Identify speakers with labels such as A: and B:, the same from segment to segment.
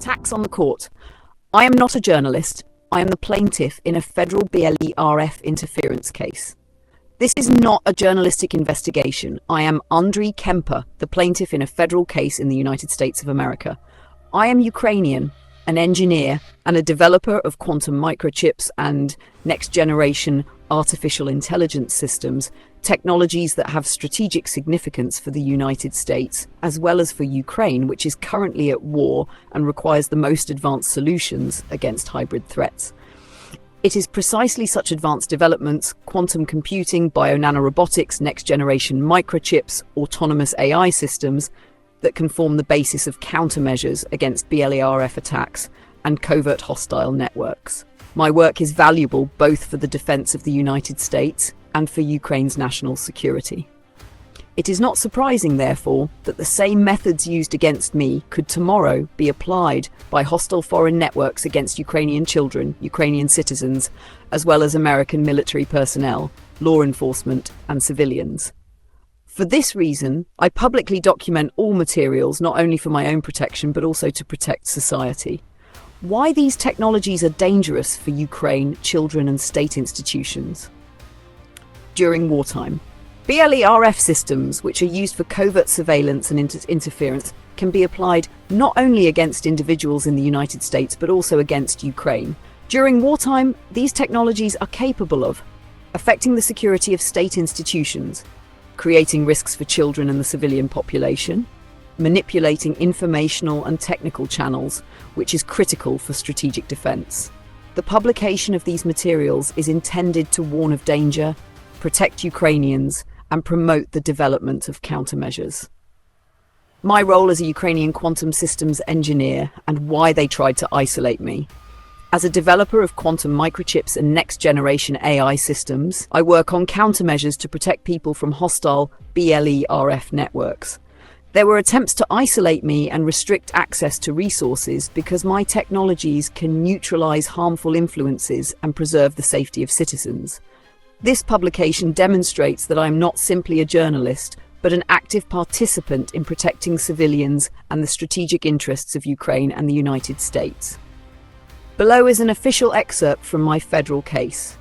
A: Attacks on the court. I am not a journalist. I am the plaintiff in a federal BLE interference case. This is not a journalistic investigation. I am Andrii Kempa, the plaintiff in a federal case in the United States of America. I am Ukrainian, an engineer and a developer of quantum microchips and next-generation artificial intelligence systems, technologies that have strategic significance for the United States, as well as for Ukraine, which is currently at war and requires the most advanced solutions against hybrid threats. It is precisely such advanced developments, quantum computing, bionanorobotics, next-generation microchips, autonomous AI systems, that can form the basis of countermeasures against BLERF attacks and covert hostile networks. My work is valuable both for the defense of the United States and for Ukraine's national security. It is not surprising, therefore, that the same methods used against me could tomorrow be applied by hostile foreign networks against Ukrainian children, Ukrainian citizens, as well as American military personnel, law enforcement, and civilians. For this reason, I publicly document all materials, not only for my own protection, but also to protect society. Why these technologies are dangerous for Ukraine, children, and state institutions. During wartime, BLERF systems, which are used for covert surveillance and interference, can be applied not only against individuals in the United States, but also against Ukraine. During wartime, these technologies are capable of affecting the security of state institutions, creating risks for children and the civilian population, manipulating informational and technical channels, which is critical for strategic defense. The publication of these materials is intended to warn of danger, protect Ukrainians, and promote the development of countermeasures. My role as a Ukrainian quantum systems engineer and why they tried to isolate me. As a developer of quantum microchips and next-generation AI systems, I work on countermeasures to protect people from hostile BLERF networks. There were attempts to isolate me and restrict access to resources because my technologies can neutralize harmful influences and preserve the safety of citizens. This publication demonstrates that I am not simply a journalist, but an active participant in protecting civilians and the strategic interests of Ukraine and the United States. Below is an official excerpt from my federal case.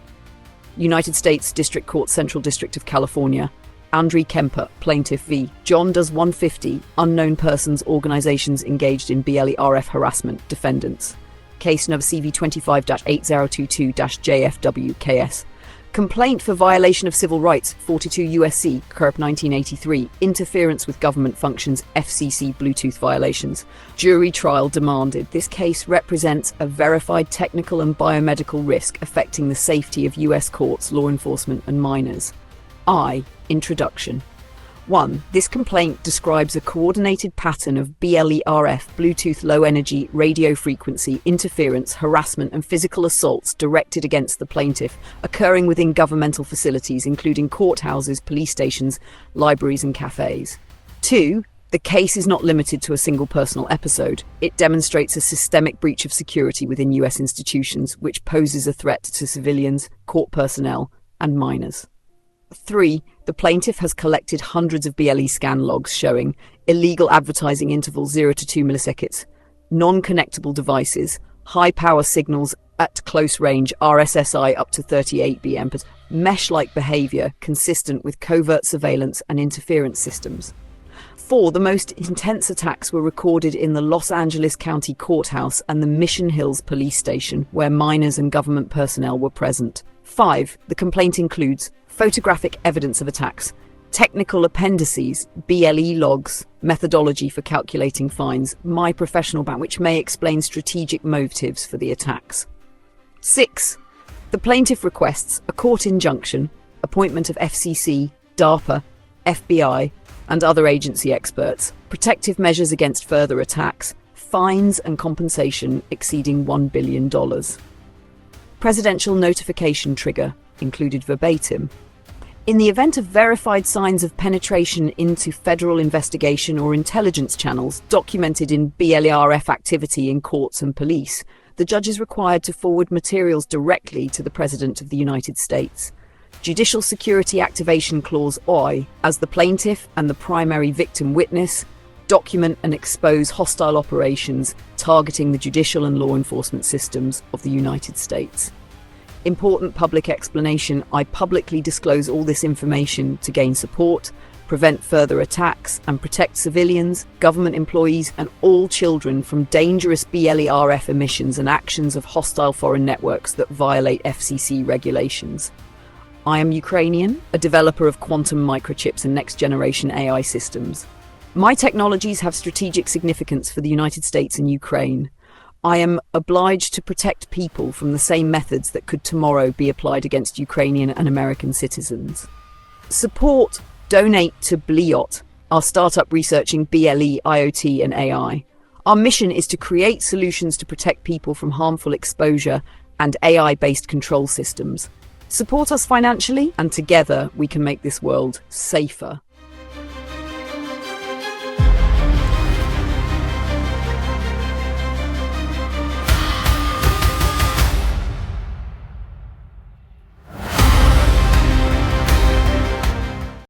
A: United States District Court, Central District of California. Andrii Kempa, Plaintiff v. John Does 150, Unknown Persons Organizations Engaged in BLERF Harassment, Defendants. Case number CV 25-8022-JFW-KS. Complaint for violation of civil rights, 42 U.S.C., CURP 1983, interference with government functions, FCC Bluetooth violations. Jury trial demanded. This case represents a verified technical and biomedical risk affecting the safety of U.S. courts, law enforcement, and minors. Introduction. 1. This complaint describes a coordinated pattern of BLERF, Bluetooth Low Energy Radio Frequency, interference, harassment and physical assaults directed against the plaintiff, occurring within governmental facilities including courthouses, police stations, libraries and cafes. 2. The case is not limited to a single personal episode. It demonstrates a systemic breach of security within US institutions, which poses a threat to civilians, court personnel and minors. 3. The plaintiff has collected hundreds of BLE scan logs showing illegal advertising intervals 0 to 2 milliseconds, non-connectable devices, high-power signals at close range, RSSI up to 38 bm, mesh-like behavior consistent with covert surveillance and interference systems. 4. The most intense attacks were recorded in the Los Angeles County Courthouse and the Mission Hills Police Station, where minors and government personnel were present. 5. The complaint includes photographic evidence of attacks, technical appendices, BLE logs, methodology for calculating fines, my professional background, which may explain strategic motives for the attacks. 6. The plaintiff requests a court injunction, appointment of FCC, DARPA, FBI, and other agency experts, protective measures against further attacks, fines and compensation exceeding $1 billion. Presidential notification trigger included verbatim. In the event of verified signs of penetration into federal investigation or intelligence channels documented in BLERF activity in courts and police, the judge is required to forward materials directly to the President of the United States. Judicial Security Activation Clause OI, as the plaintiff and the primary victim witness, document and expose hostile operations targeting the judicial and law enforcement systems of the United States. Important public explanation: I publicly disclose all this information to gain support, prevent further attacks, and protect civilians, government employees, and all children from dangerous BLE emissions and actions of hostile foreign networks that violate FCC regulations. I am Ukrainian, a developer of quantum microchips and next-generation AI systems. My technologies have strategic significance for the United States and Ukraine. I am obliged to protect people from the same methods that could tomorrow be applied against Ukrainian and American citizens. Donate to BLE, our startup researching BLE, IoT and AI. Our mission is to create solutions to protect people from harmful exposure and AI-based control systems. Support us financially, and together we can make this world safer.